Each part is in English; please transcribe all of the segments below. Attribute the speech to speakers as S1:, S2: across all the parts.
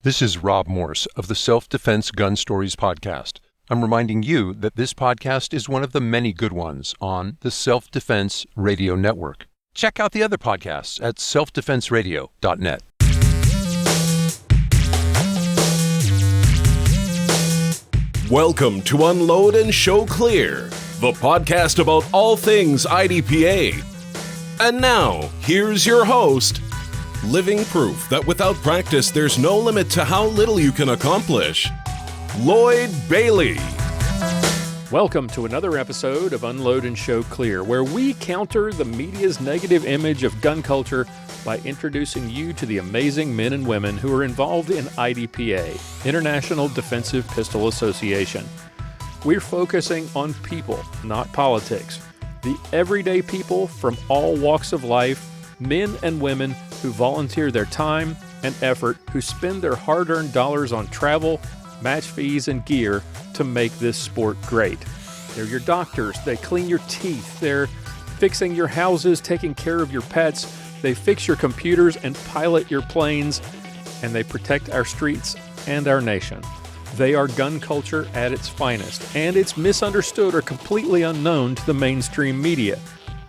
S1: This is Rob Morse of the Self-Defense Gun Stories podcast. I'm reminding you that this podcast is one of the many good ones on the Self-Defense Radio Network. Check out the other podcasts at selfdefenseradio.net.
S2: Welcome to Unload and Show Clear, the podcast about all things IDPA. And now, here's your host, living proof that without practice, there's no limit to how little you can accomplish, Lloyd Bailey.
S3: Welcome to another episode of Unload and Show Clear, where we counter the media's negative image of gun culture by introducing you to the amazing men and women who are involved in IDPA, International Defensive Pistol Association. We're focusing on people, not politics. The everyday people from all walks of life, men and women who volunteer their time and effort, who spend their hard-earned dollars on travel, match fees, and gear to make this sport great. They're your doctors. They clean your teeth. They're fixing your houses, taking care of your pets. They fix your computers and pilot your planes, and they protect our streets and our nation. They are gun culture at its finest, and it's misunderstood or completely unknown to the mainstream media.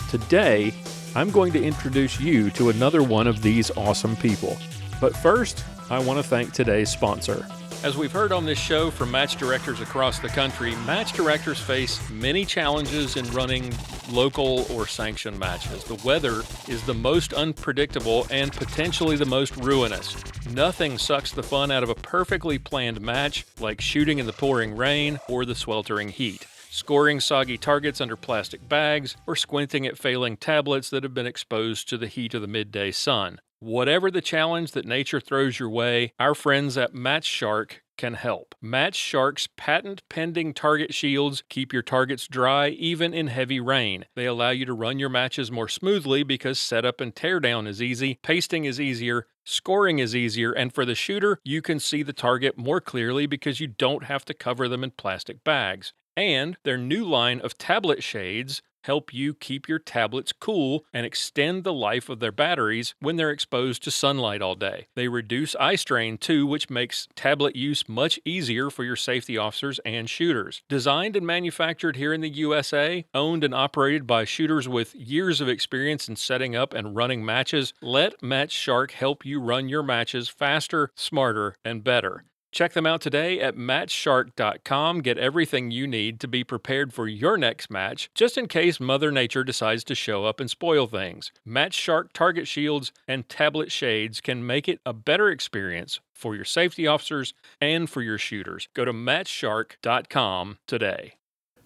S3: Today, I'm going to introduce you to another one of these awesome people. But first, I want to thank today's sponsor. As we've heard on this show from match directors across the country, match directors face many challenges in running local or sanctioned matches. The weather is the most unpredictable and potentially the most ruinous. Nothing sucks the fun out of a perfectly planned match like shooting in the pouring rain or the sweltering heat, scoring soggy targets under plastic bags, or squinting at failing tablets that have been exposed to the heat of the midday sun. Whatever the challenge that nature throws your way, our friends at Match Shark can help. Match Shark's patent-pending target shields keep your targets dry even in heavy rain. They allow you to run your matches more smoothly because setup and teardown is easy, pasting is easier, scoring is easier, and for the shooter, you can see the target more clearly because you don't have to cover them in plastic bags. And their new line of tablet shades help you keep your tablets cool and extend the life of their batteries when they're exposed to sunlight all day. They reduce eye strain too, which makes tablet use much easier for your safety officers and shooters. Designed and manufactured here in the USA, owned and operated by shooters with years of experience in setting up and running matches, let Match Shark help you run your matches faster, smarter, and better. Check them out today at matchshark.com. Get everything you need to be prepared for your next match, just in case Mother Nature decides to show up and spoil things. Match Shark target shields and tablet shades can make it a better experience for your safety officers and for your shooters. Go to matchshark.com today.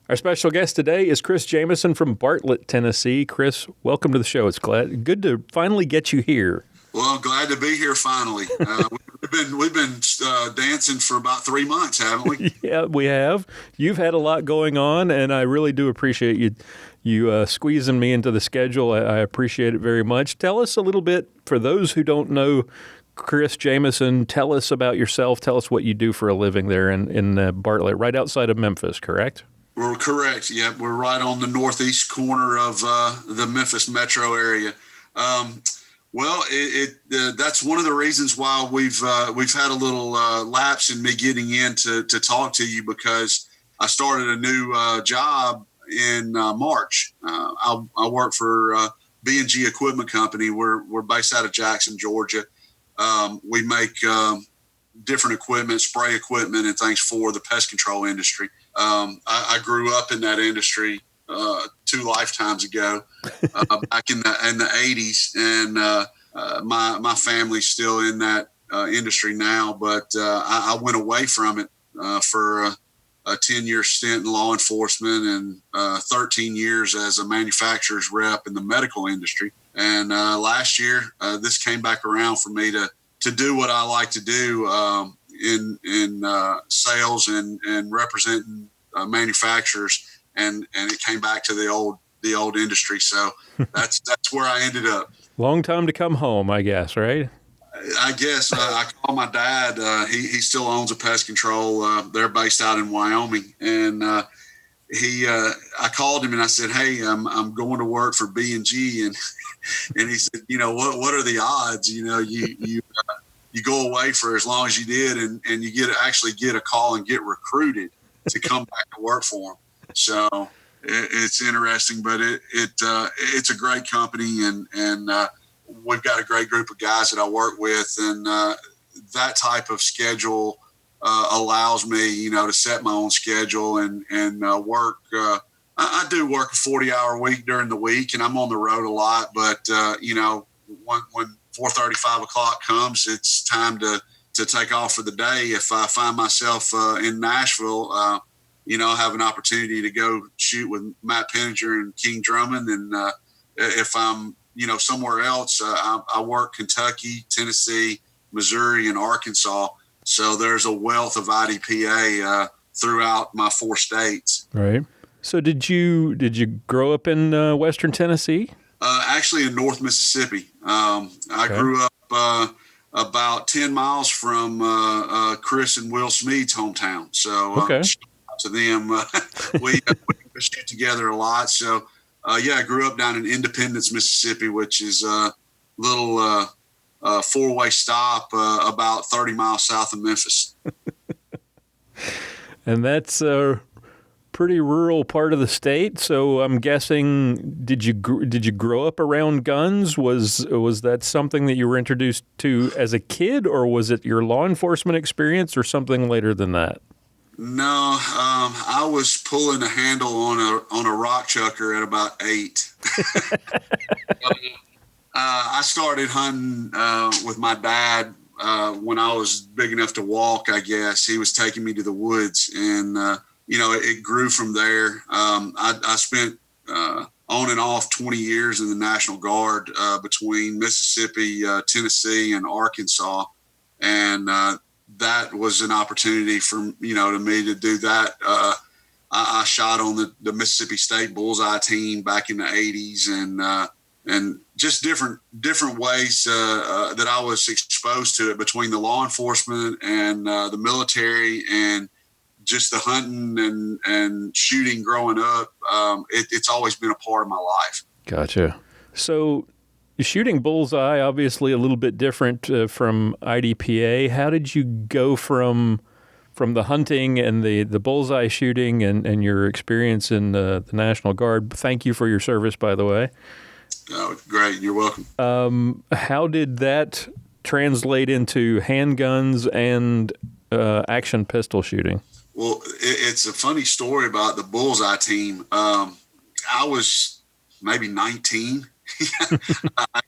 S3: Our special guest today is Chris Jamison from Bartlett, Tennessee. Chris, welcome to the show. It's good to finally get you here.
S4: Well, glad to be here finally. We've been dancing for about 3 months, haven't we?
S3: Yeah, we have. You've had a lot going on, and I really do appreciate you squeezing me into the schedule. I appreciate it very much. Tell us a little bit, for those who don't know Chris Jamison, tell us about yourself. Tell us what you do for a living there in Bartlett, right outside of Memphis, correct?
S4: We're correct. Yeah, we're right on the northeast corner of the Memphis metro area. Well, that's one of the reasons why we've had a little lapse in me getting in to talk to you, because I started a new job in March. I work for B&G Equipment Company. We're based out of Jackson, Georgia. We make different equipment, spray equipment, and things for the pest control industry. I grew up in that industry 2 lifetimes ago, back in the 80s, and my family's still in that industry now, but I went away from it for a 10-year stint in law enforcement and 13 years as a manufacturer's rep in the medical industry. And last year, this came back around for me to do what I like to do in sales and representing manufacturers. And it came back to the old industry. So that's where I ended up.
S3: Long time to come home, I guess, right?
S4: I guess. I called my dad. He still owns a pest control. They're based out in Wyoming. And I called him and I said, hey, I'm going to work for B&G. And he said, what are the odds? You you go away for as long as you did, and you actually get a call and get recruited to come back to work for them. So it's interesting, but it's a great company, and we've got a great group of guys that I work with, and that type of schedule allows me, to set my own schedule and work. I do work a 40-hour week during the week, and I'm on the road a lot. But when 4:30, 5 o'clock comes, it's time to take off for the day. If I find myself in Nashville, I have an opportunity to go shoot with Matt Penninger and King Drummond, and if I'm somewhere else, I work Kentucky, Tennessee, Missouri, and Arkansas. So there's a wealth of IDPA throughout my 4 states.
S3: Right. So did you grow up in Western Tennessee?
S4: Actually, in North Mississippi. I grew up about 10 miles from Chris and Will Smead's hometown. So shout out to them. We shoot together a lot. So I grew up down in Independence, Mississippi, which is a little 4-way stop about 30 miles south of Memphis.
S3: And that's a pretty rural part of the state. So I'm guessing, did you grow up around guns? Was that something that you were introduced to as a kid, or was it your law enforcement experience, or something later than that?
S4: No, I was pulling a handle on a rock chucker at about 8. I started hunting with my dad when I was big enough to walk, I guess. He was taking me to the woods, and, it grew from there. I spent on and off 20 years in the National Guard between Mississippi, Tennessee, and Arkansas. And that was an opportunity for, to me to do that. I shot on the Mississippi State bullseye team back in the 80s, and just different ways that I was exposed to it between the law enforcement and the military, and just the hunting and shooting growing up. It's always been a part of my life.
S3: Gotcha. So shooting bullseye, obviously a little bit different from IDPA. How did you go from the hunting and the bullseye shooting and your experience in the National Guard? Thank you for your service, by the way.
S4: Oh, great. You're welcome.
S3: How did that translate into handguns and action pistol shooting?
S4: Well, it's a funny story about the bullseye team. I was maybe 19.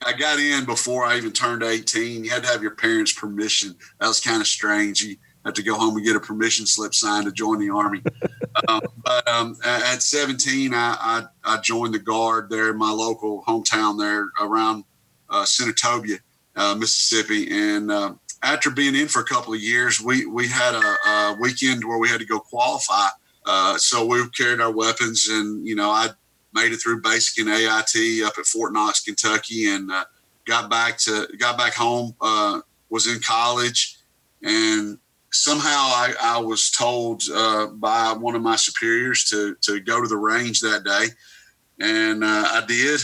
S4: I got in before I even turned 18. You had to have your parents' permission. That was kind of strange. You had to go home and get a permission slip signed to join the Army. But at 17, I joined the Guard there in my local hometown there around Senatobia, Mississippi. And after being in for a couple of years, we had a weekend where we had to go qualify. So we carried our weapons, and, I made it through basic and AIT up at Fort Knox, Kentucky, and got back home, was in college, and somehow I was told by one of my superiors to go to the range that day, and I did,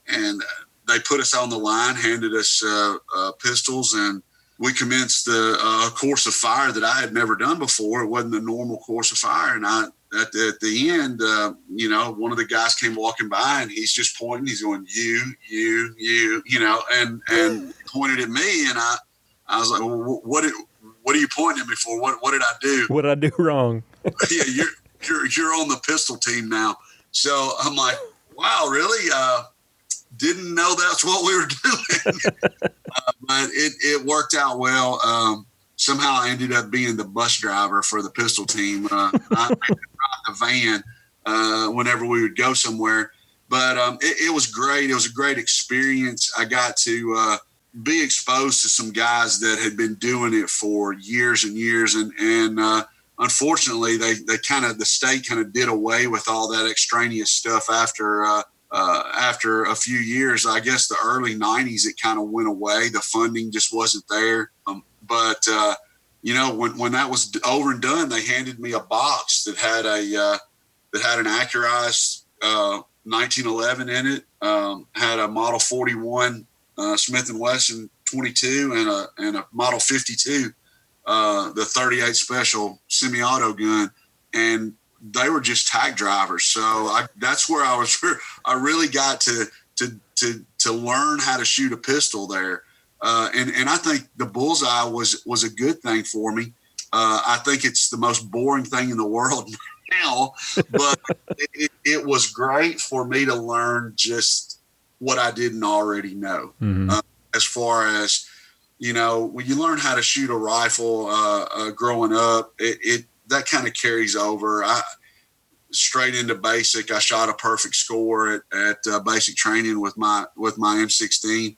S4: and they put us on the line, handed us pistols, and we commenced a course of fire that I had never done before. It wasn't a normal course of fire, and at the end, one of the guys came walking by, and he's just pointing. He's going, you, and pointed at me, and I was like, well, what are you pointing at me for? What did I do?
S3: What did I do wrong?
S4: Yeah, you're on the pistol team now. So I'm like, wow, really? Didn't know that's what we were doing. But it worked out well. Somehow I ended up being the bus driver for the pistol team. I drive the van whenever we would go somewhere. But it was great. It was a great experience. I got to be exposed to some guys that had been doing it for years and years. And unfortunately, the state kind of did away with all that extraneous stuff after a few years. I guess the early 90s, it kind of went away. The funding just wasn't there. But when that was over and done, they handed me a box that had an Accurized 1911 in it, had a Model 41 Smith & Wesson 22 and a Model 52, the 38 Special semi-auto gun, and they were just tack drivers. So that's where I really got to learn how to shoot a pistol there. And I think the bullseye was a good thing for me. I think it's the most boring thing in the world now, but it was great for me to learn just what I didn't already know. Mm-hmm. As far as, when you learn how to shoot a rifle growing up, that kind of carries over. Straight into basic. I shot a perfect score at basic training with my M16,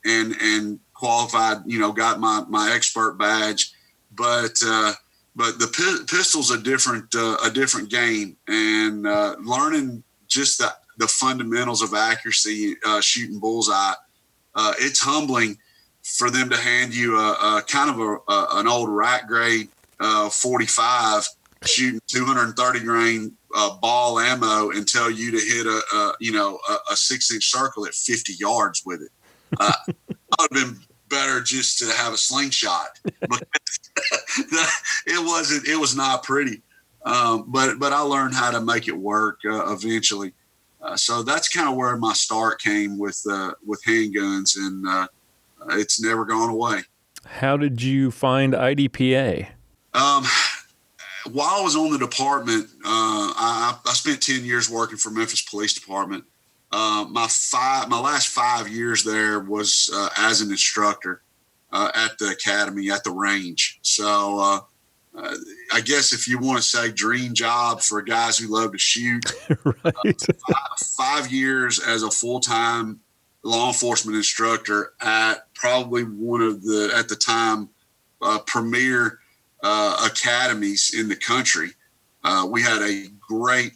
S4: and qualified. Got my expert badge, but the pistol's a different game, and learning just the fundamentals of accuracy, shooting bullseye. It's humbling for them to hand you a kind of an old rack grade 45. Shooting 230 grain ball ammo and tell you to hit a 6-inch circle at 50 yards with it. It would have been better just to have a slingshot. It was not pretty. But I learned how to make it work eventually. So that's kind of where my start came with handguns, and it's never gone away.
S3: How did you find IDPA?
S4: While I was on the department, I spent 10 years working for Memphis Police Department. My last 5 years there was as an instructor at the academy, at the range. So I guess if you want to say dream job for guys who love to shoot, right. 5 years as a full-time law enforcement instructor at probably one of the, at the time, premier academies in the country. We had a great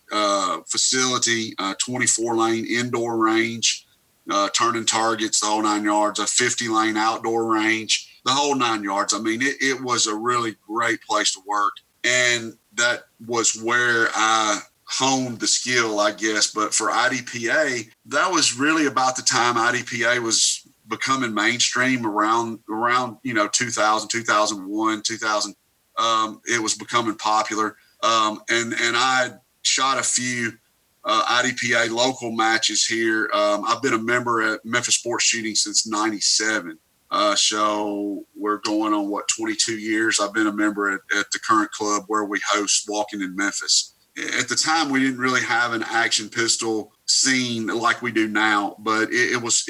S4: facility, 24-lane indoor range, turning targets, the whole 9 yards, a 50-lane outdoor range, the whole 9 yards. I mean, it was a really great place to work. And that was where I honed the skill, I guess. But for IDPA, that was really about the time IDPA was becoming mainstream around 2000, 2001, 2000. It was becoming popular. And I shot a few IDPA local matches here. I've been a member at Memphis Sports Shooting since 97. So we're going on 22 years. I've been a member at the current club where we host Walking in Memphis. At the time, we didn't really have an action pistol scene like we do now, but it was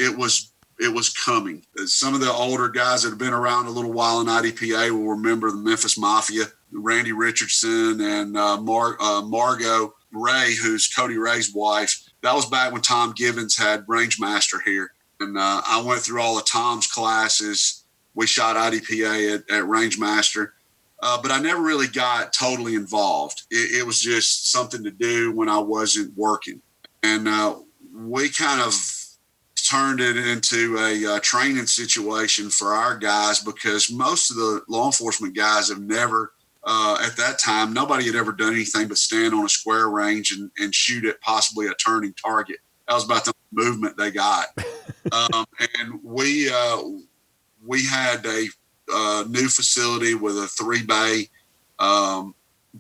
S4: coming. Some of the older guys that have been around a little while in IDPA will remember the Memphis Mafia, Randy Richardson and Margot Ray, who's Cody Ray's wife. That was back when Tom Givens had Range Master here. And I went through all of Tom's classes. We shot IDPA at Range Master. But I never really got totally involved. It was just something to do when I wasn't working. And we kind of turned it into a training situation for our guys, because most of the law enforcement guys have never, at that time, nobody had ever done anything but stand on a square range and shoot at possibly a turning target. That was about the movement they got. And we had a new facility with a 3-bay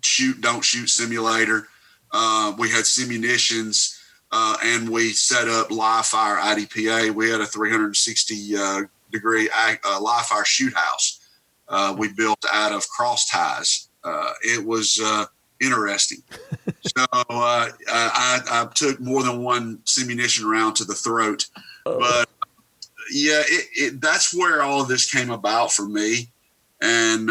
S4: shoot, don't shoot simulator. We had simunitions. And we set up live fire IDPA. We had a 360 degree live fire shoot house. We built out of cross ties. It was interesting. So I took more than one simunition round to the throat. But yeah, that's where all of this came about for me. And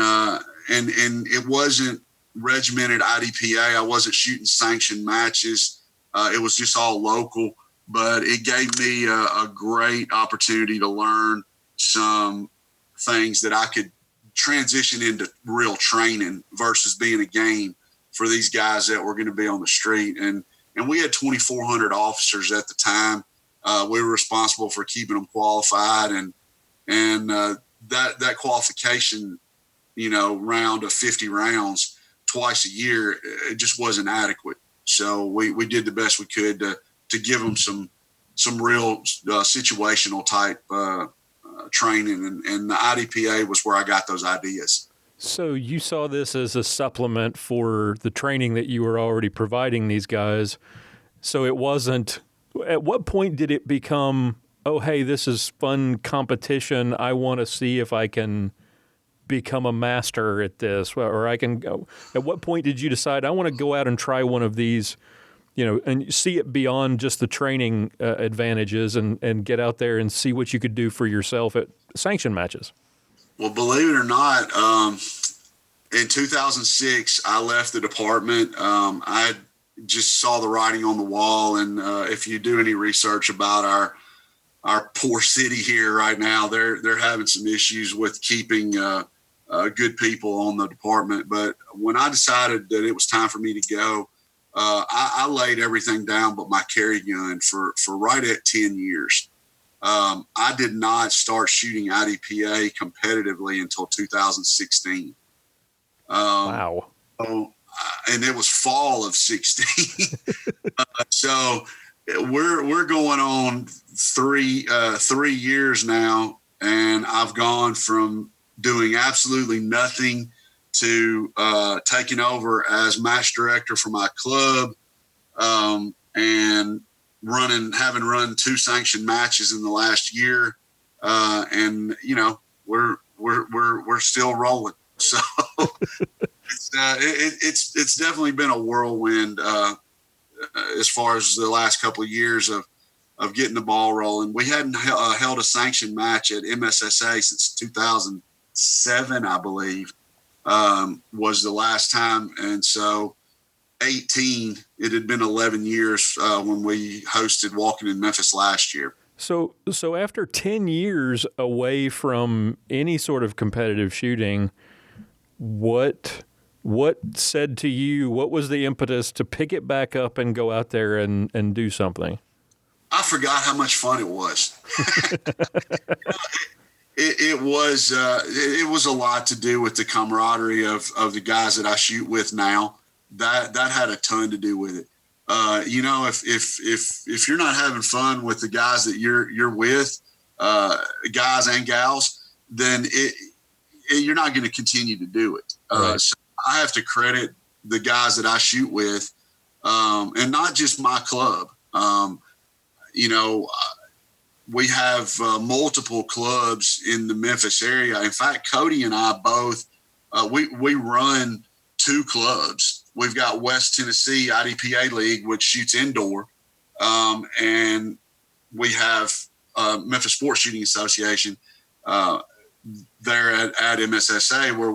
S4: it wasn't regimented IDPA. I wasn't shooting sanctioned matches. It was just all local, but it gave me a great opportunity to learn some things that I could transition into real training versus being a game for these guys that were going to be on the street. And we had 2,400 officers at the time. We were responsible for keeping them qualified, and that qualification, round of 50 rounds twice a year, it just wasn't adequate. So we did the best we could to give them some real situational type training, and the IDPA was where I got those ideas.
S3: So you saw this as a supplement for the training that you were already providing these guys. So it wasn't, at what point did it become, oh, hey, this is fun competition. I want to see if I can become a master at this, or I can go. At what point did you decide, I want to go out and try one of these, and see it beyond just the training advantages and get out there and see what you could do for yourself at sanction matches?
S4: Well, believe it or not, in 2006, I left the department. I just saw the writing on the wall. And if you do any research about our poor city here right now, they're having some issues with keeping good people on the department. But when I decided that it was time for me to go, I laid everything down but my carry gun for right at 10 years. I did not start shooting IDPA competitively until 2016.
S3: Wow.
S4: And it was fall of 16. So we're going on three years now, and I've gone from doing absolutely nothing to taking over as match director for my club, and having run 2 sanctioned matches in the last year, and we're still rolling. So it's definitely been a whirlwind as far as the last couple of years of getting the ball rolling. We hadn't held a sanctioned match at MSSA since 2007, I believe, was the last time, and so. 18, it had been 11 years when we hosted Walking in Memphis last year.
S3: So after 10 years away from any sort of competitive shooting, what said to you, what was the impetus to pick it back up and go out there and do something?
S4: I forgot how much fun it was. It was a lot to do with the camaraderie of the guys that I shoot with now. That had a ton to do with it. If you're not having fun with the guys that you're with, guys and gals, then you're not going to continue to do it.
S3: Right.
S4: So I have to credit the guys that I shoot with, and not just my club. We have multiple clubs in the Memphis area. In fact, Cody and I both we run 2 clubs. We've got West Tennessee IDPA League, which shoots indoor, and we have Memphis Sports Shooting Association there at MSSA where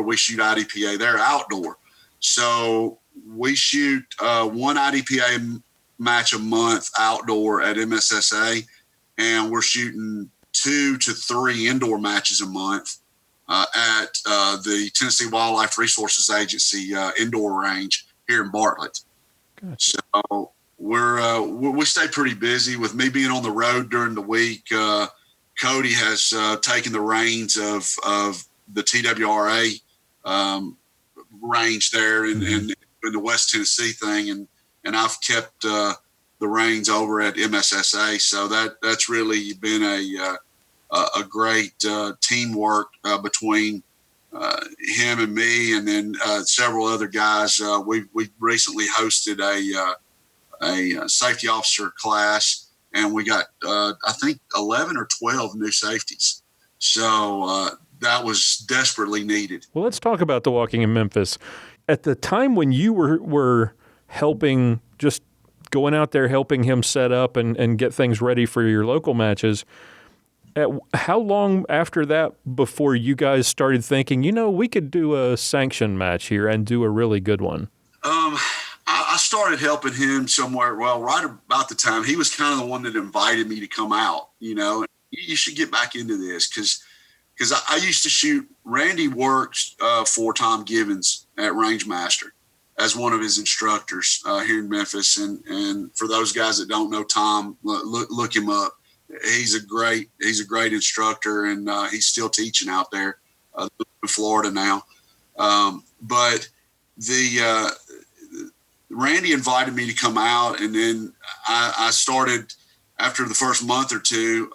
S4: we shoot IDPA. They're outdoor, so we shoot 1 IDPA match a month outdoor at MSSA, and we're shooting 2 to 3 indoor matches a month at the Tennessee Wildlife Resources Agency indoor range here in Bartlett. Gotcha. So we stay pretty busy. With me being on the road during the week, Cody has taken the reins of the TWRA range there in the West Tennessee thing, and I've kept the reins over at MSSA. So that's really been a great teamwork between him and me, and then several other guys. We recently hosted a safety officer class, and we got I think 11 or 12 new safeties. So that was desperately needed.
S3: Well, let's talk about the Walking in Memphis. At the time when you were helping, just going out there helping him set up and get things ready for your local matches, how long after that before you guys started thinking, we could do a sanction match here and do a really good one?
S4: I started helping him somewhere, right about the time he was kind of the one that invited me to come out. You should get back into this because I used to shoot. Randy worked for Tom Givens at Rangemaster as one of his instructors here in Memphis. And for those guys that don't know Tom, look him up. He's a great instructor, and he's still teaching out there in Florida now. But Randy invited me to come out, and then I started after the first month or two.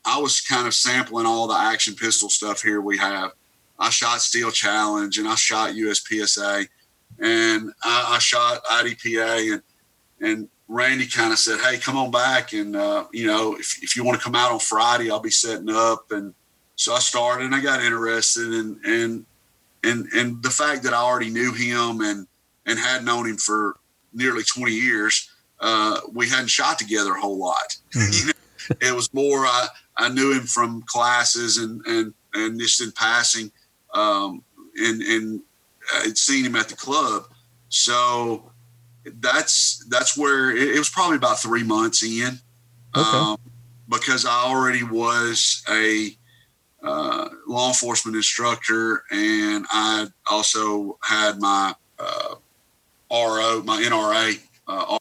S4: I was kind of sampling all the action pistol stuff here we have. I shot Steel Challenge and I shot USPSA and I shot IDPA and Randy kind of said, hey, come on back. And, if you want to come out on Friday, I'll be setting up. And so I started and I got interested and the fact that I already knew him and had known him for nearly 20 years, we hadn't shot together a whole lot. Mm-hmm. It was more, I knew him from classes and just in passing, and I'd seen him at the club. So that's where it was probably about 3 months in, because I already was a law enforcement instructor, and I also had my my NRA RO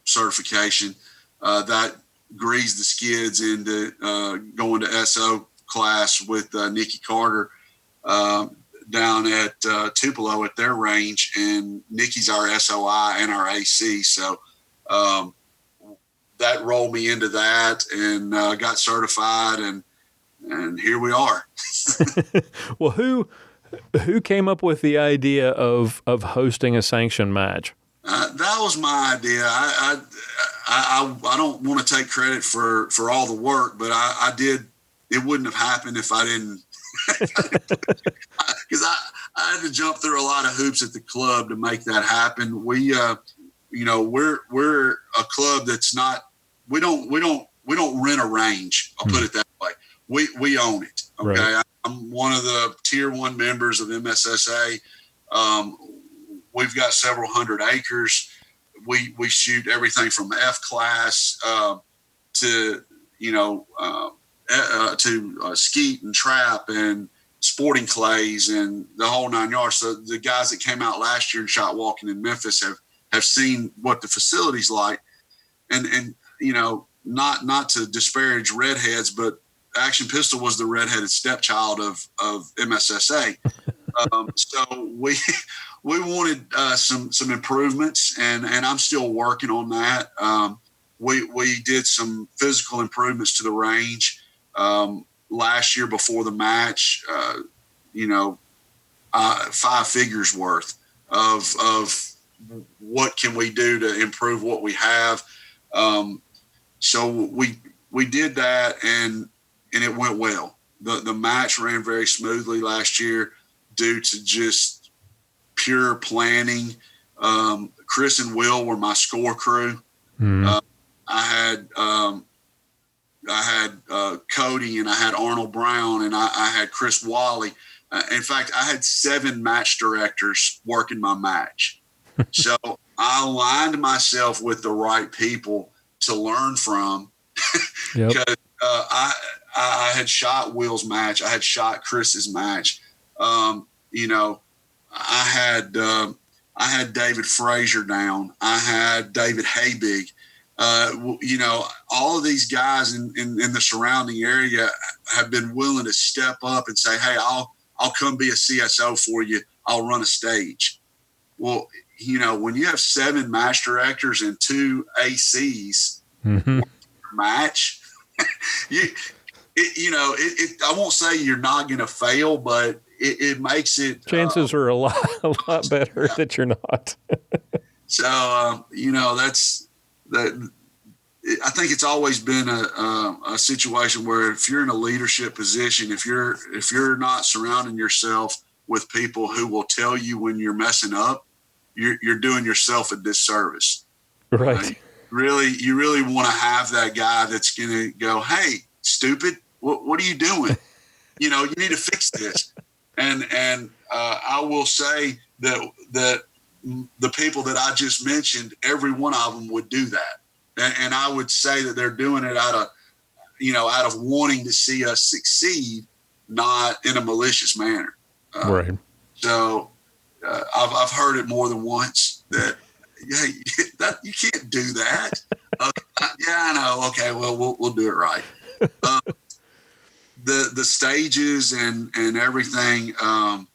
S4: certification that greased the skids into going to SO class with Nikki Carter down at Tupelo at their range, and Nikki's our SOI and our AC. So that rolled me into that and got certified, and here we are.
S3: Well, who came up with the idea of hosting a sanctioned match?
S4: That was my idea. I don't want to take credit for all the work, but I did. It wouldn't have happened if I didn't, because I had to jump through a lot of hoops at the club to make that happen. We, we're a club that's not. We don't rent a range. I'll put it that way. We own it. Okay, right. I'm one of the tier 1 members of MSSA. We've got several hundred acres. We shoot everything from F class to skeet and trap and sporting clays and the whole 9 yards. So the guys that came out last year and shot walking in Memphis have seen what the facility's like, and not to disparage redheads, but Action Pistol was the redheaded stepchild of MSSA. So we wanted some improvements, and I'm still working on that. We did some physical improvements to the range last year before the match. 5 figures worth of what can we do to improve what we have. So we did that, and it went well. The match ran very smoothly last year due to just pure planning. Chris and Will were my score crew. I had Cody, and I had Arnold Brown, and I had Chris Wally. In fact, I had 7 match directors working my match. So I aligned myself with the right people to learn from. Yep. Because I had shot Will's match. I had shot Chris's match. I had David Frazier down. I had David Habig. All of these guys in the surrounding area have been willing to step up and say, hey, I'll come be a CSO for you. I'll run a stage. Well, when you have 7 match directors and 2 ACs match, I won't say you're not going to fail, but it makes it.
S3: Chances are a lot better that you're not.
S4: So, that's that. I think it's always been a situation where if you're in a leadership position, if you're not surrounding yourself with people who will tell you when you're messing up, you're doing yourself a disservice.
S3: Right.
S4: You really want to have that guy that's going to go, hey, stupid, what are you doing? You need to fix this. And I will say that the people that I just mentioned, every one of them would do that. And I would say that they're doing it out of wanting to see us succeed, not in a malicious manner.
S3: Right.
S4: So I've heard it more than once that, hey, that you can't do that. Yeah, I know. Okay, well, we'll do it right. The stages and everything. I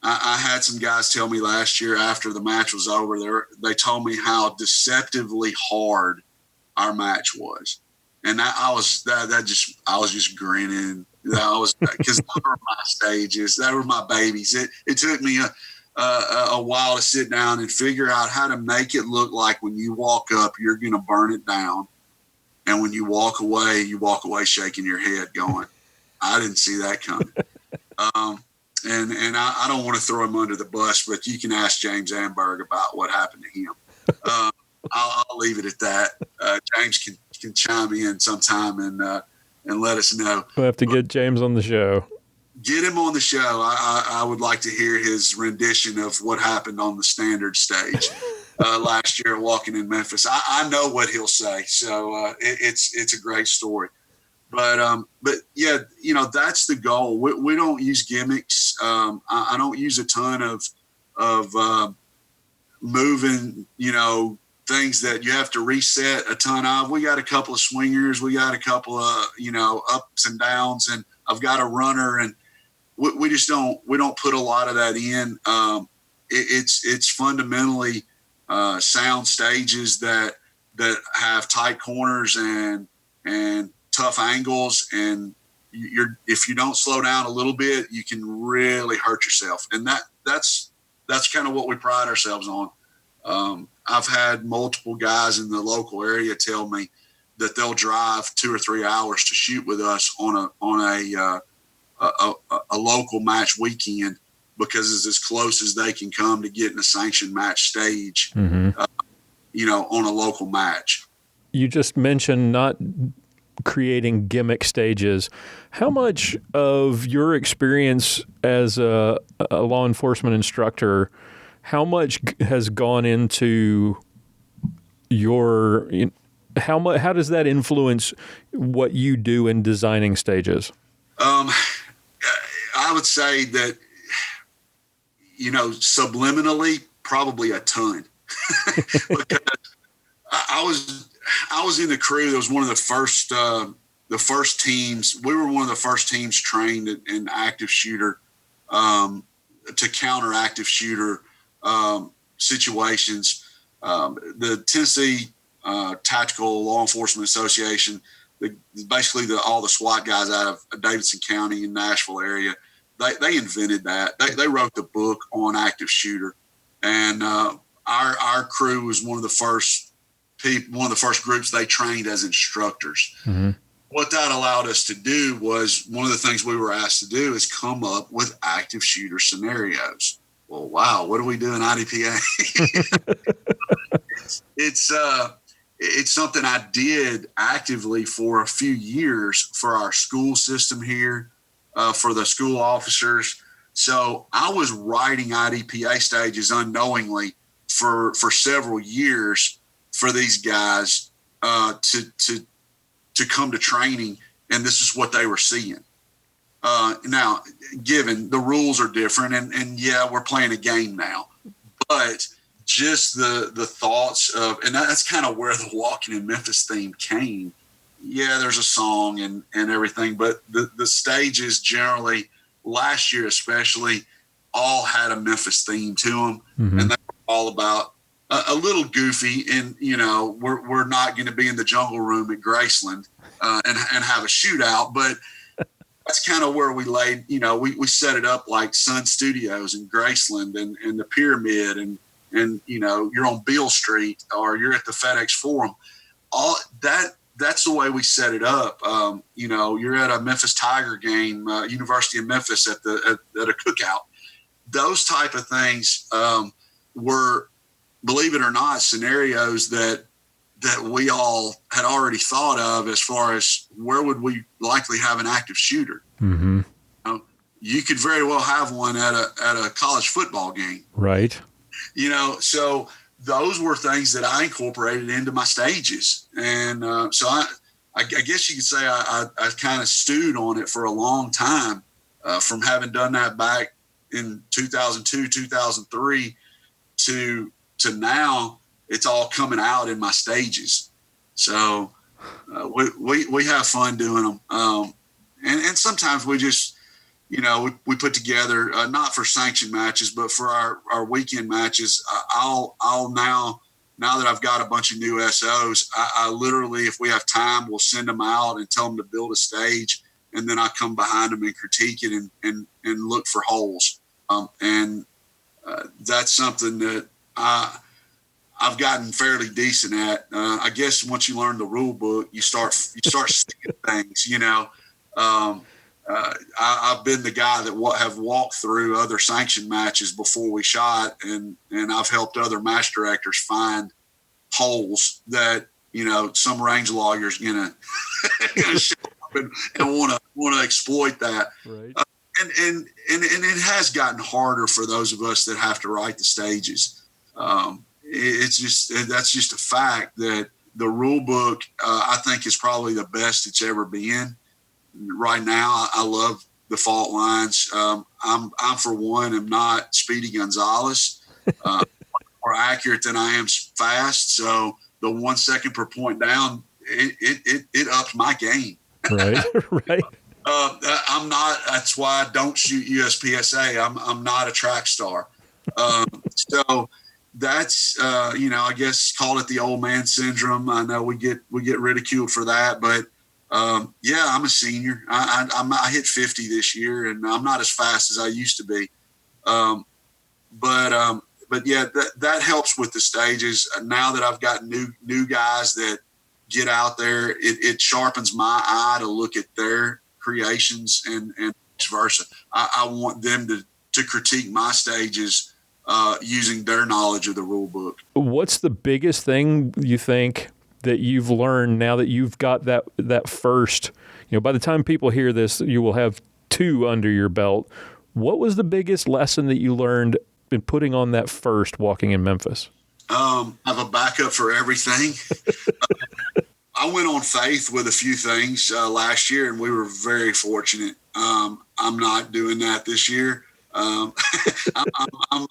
S4: had some guys tell me last year after the match was over, they told me how deceptively hard our match was. And I was just grinning. Because those were my stages. They were my babies. It took me a while to sit down and figure out how to make it look like when you walk up, you're going to burn it down. And when you walk away shaking your head going, I didn't see that coming. And I don't want to throw him under the bus, but you can ask James Amberg about what happened to him. I'll leave it at that. James can chime in sometime and let us know.
S3: We'll have to get James on the show.
S4: Get him on the show. I would like to hear his rendition of what happened on the standard stage last year walking in Memphis. I know what he'll say, so it's a great story. But yeah, that's the goal. We don't use gimmicks. I don't use a ton of moving, things that you have to reset a ton of. We got a couple of swingers. We got a couple of, ups and downs, and I've got a runner, and we don't put a lot of that in. It's fundamentally sound stages that have tight corners and tough angles, and if you don't slow down a little bit, you can really hurt yourself. And that's kind of what we pride ourselves on. I've had multiple guys in the local area tell me that they'll drive 2 or 3 hours to shoot with us on a local match weekend because it's as close as they can come to getting a sanctioned match stage, on a local match. You
S3: just mentioned not creating gimmick stages. How much of your experience as a law enforcement instructor, how much has gone into how does that influence what you do in designing stages?
S4: I would say that, subliminally, probably a ton. Because I was in the crew that was one of the first teams. We were one of the first teams trained in active shooter to counter active shooter situations. The Tennessee Tactical Law Enforcement Association, basically all the SWAT guys out of Davidson County and Nashville area, they invented that. They wrote the book on active shooter, and our crew was one of the first groups they trained as instructors. Mm-hmm. What that allowed us to do was, one of the things we were asked to do is come up with active shooter scenarios. Well, wow, what do we do in IDPA? It's something I did actively for a few years for our school system here, for the school officers. So I was writing IDPA stages unknowingly for several years for these guys to come to training, and this is what they were seeing. Now, given the rules are different, and yeah, we're playing a game now, but just the thoughts of, and that's kind of where the Walking in Memphis theme came. Yeah, there's a song and everything, but the stages generally, last year especially, all had a Memphis theme to them, mm-hmm. and they were all about a little goofy, and we're not going to be in the jungle room at Graceland and have a shootout, but that's kind of where we laid, we set it up like Sun Studios in Graceland and the Pyramid, and you're on Beale Street or you're at the FedEx Forum. All that's the way we set it up. You're at a Memphis Tiger game, University of Memphis at a cookout. Those type of things were, believe it or not, scenarios that we all had already thought of as far as where would we likely have an active shooter. Mm-hmm. You could very well have one at a college football game.
S3: Right.
S4: So those were things that I incorporated into my stages. And so I guess you could say I kind of stewed on it for a long time, from having done that back in 2002, 2003 to now. It's all coming out in my stages. So we have fun doing them. And sometimes we just, we put together, not for sanctioned matches, but for our weekend matches. I'll now now that I've got a bunch of new SOs, I literally, if we have time, we'll send them out and tell them to build a stage. And then I come behind them and critique it and look for holes. That's something that I've gotten fairly decent at. I guess once you learn the rule book, you start seeing things, you know. I've been the guy that have walked through other sanctioned matches before we shot, and I've helped other match directors find holes that, you know, some range lawyer's gonna show up and want to exploit that.
S3: Right.
S4: And it has gotten harder for those of us that have to write the stages. That's just a fact that the rule book, I think, is probably the best it's ever been. Right now, I love the fault lines. I'm for one, am not Speedy Gonzalez, more accurate than I am fast. So the 1 second per point down, it upped my game.
S3: Right, right.
S4: I'm not. That's why I don't shoot USPSA. I'm not a track star. So that's I guess call it the old man syndrome. I know we get ridiculed for that, but yeah, I'm a senior. I hit 50 this year, and I'm not as fast as I used to be. But yeah, that helps with the stages. Now that I've got new guys that get out there, it sharpens my eye to look at their creations and vice versa. I want them to critique my stages using their knowledge of the rule book.
S3: What's the biggest thing you think that you've learned now that you've got that first, by the time people hear this, you will have 2 under your belt. What was the biggest lesson that you learned in putting on that first walking in Memphis? I
S4: have a backup for everything. I went on faith with a few things last year, and we were very fortunate. I'm not doing that this year. I'm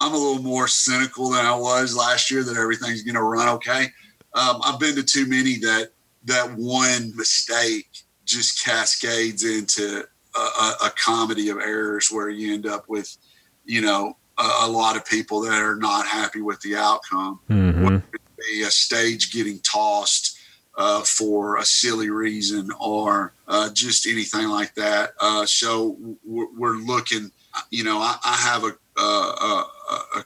S4: a little more cynical than I was last year that everything's going to run okay. I've been to too many that one mistake just cascades into a comedy of errors where you end up with, a lot of people that are not happy with the outcome. Mm-hmm. Whether it be a stage getting tossed for a silly reason or just anything like that. So we're looking, I have a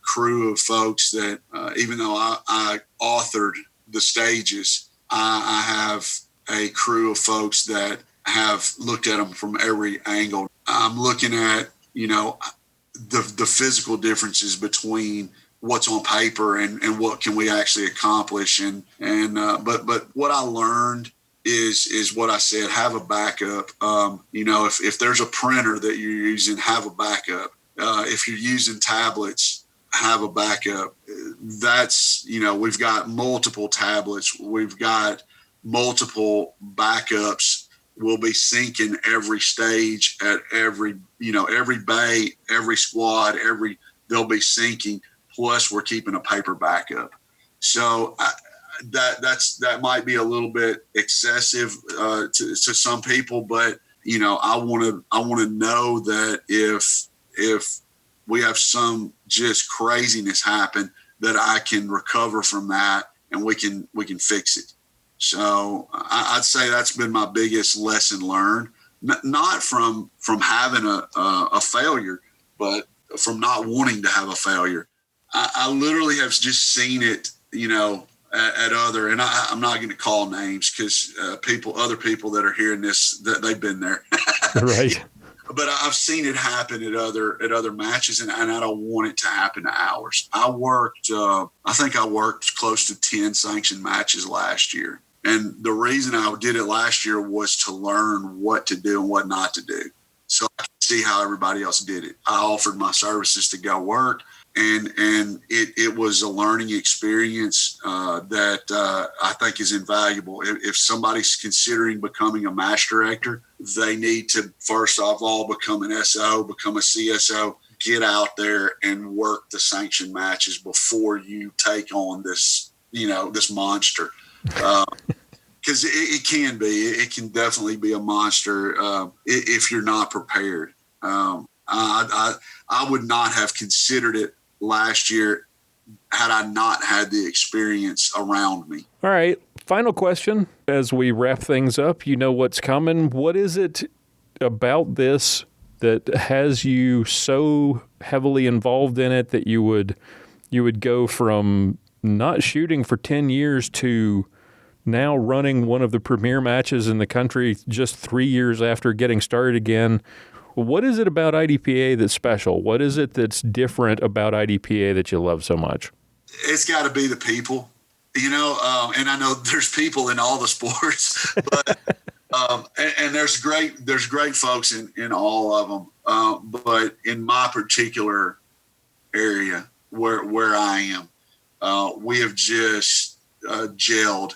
S4: crew of folks that even though I authored the stages, I have a crew of folks that have looked at them from every angle. I'm looking at, the physical differences between what's on paper and what can we actually accomplish. But what I learned is what I said, have a backup. If there's a printer that you're using, have a backup. If you're using tablets, have a backup. That's, we've got multiple tablets. We've got multiple backups. We'll be syncing every stage at every bay, every squad, they'll be syncing. Plus we're keeping a paper backup. So that might be a little bit excessive to some people, but I want to know that if we have some just craziness happen, that I can recover from that and we can fix it. So I'd say that's been my biggest lesson learned, not from having a failure, but from not wanting to have a failure. I literally have just seen it, at other, and I'm not going to call names because other people that are hearing this, that they've been there.
S3: Right.
S4: But I've seen it happen at other matches, and I don't want it to happen to ours. I think I worked close to 10 sanctioned matches last year. And the reason I did it last year was to learn what to do and what not to do. So I could see how everybody else did it. I offered my services to go work, and it was a learning experience that I think is invaluable. If somebody's considering becoming a match director, they need to, first of all, become an SO, become a CSO, get out there and work the sanctioned matches before you take on this, this monster. Because it can definitely be a monster if you're not prepared. I would not have considered it last year not had the experience around me.
S3: All right. Final question as we wrap things up. You know what's coming. What is it about this that has you so heavily involved in it that you would go from not shooting for 10 years to now running one of the premier matches in the country just 3 years after getting started again? What is it about IDPA that's special? What is it that's different about IDPA that you love so much?
S4: It's got to be the people, and I know there's people in all the sports, but and there's great folks in all of them. But in my particular area where I am, we have just gelled,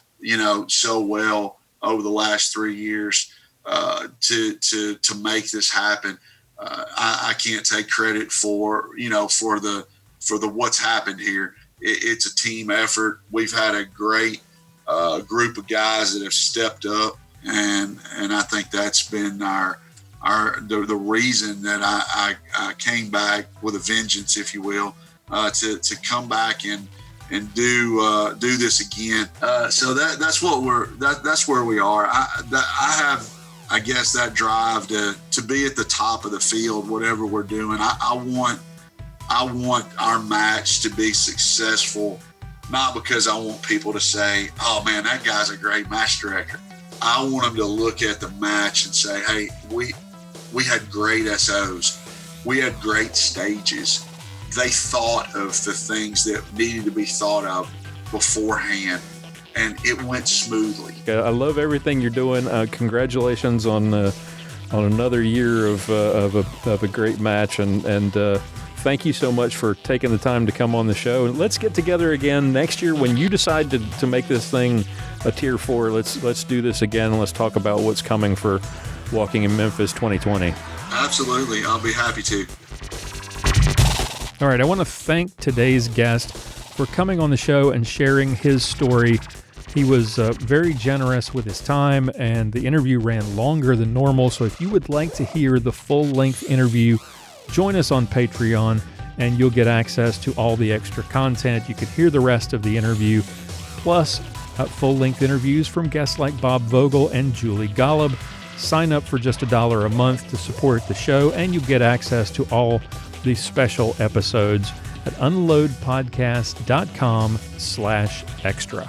S4: so well over the last 3 years to make this happen. I can't take credit for the what's happened here. It's a team effort. We've had a great group of guys that have stepped up, and I think that's been the reason that I came back with a vengeance, if you will, to come back and do this again. So that's where we are. I have, I guess, that drive to be at the top of the field, whatever we're doing. I want our match to be successful, not because I want people to say, "Oh man, that guy's a great match director." I want them to look at the match and say, "Hey, we had great SOs, we had great stages. They thought of the things that needed to be thought of beforehand, and it went smoothly."
S3: I love everything you're doing. Congratulations on another year of a great match, and thank you so much for taking the time to come on the show. Let's get together again next year when you decide to make this thing a Tier 4. Let's do this again, and let's talk about what's coming for Walking in Memphis 2020.
S4: Absolutely. I'll be happy to.
S3: All right, I want to thank today's guest for coming on the show and sharing his story. He was very generous with his time, and the interview ran longer than normal. So if you would like to hear the full-length interview, join us on Patreon, and you'll get access to all the extra content. You could hear the rest of the interview, plus full-length interviews from guests like Bob Vogel and Julie Golub. Sign up for just $1 a month to support the show, and you get access to all these special episodes at unloadpodcast.com/extra.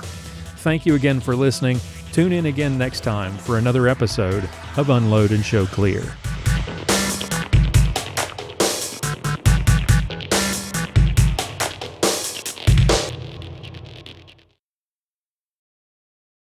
S3: Thank you again for listening. Tune in again next time for another episode of Unload and Show Clear.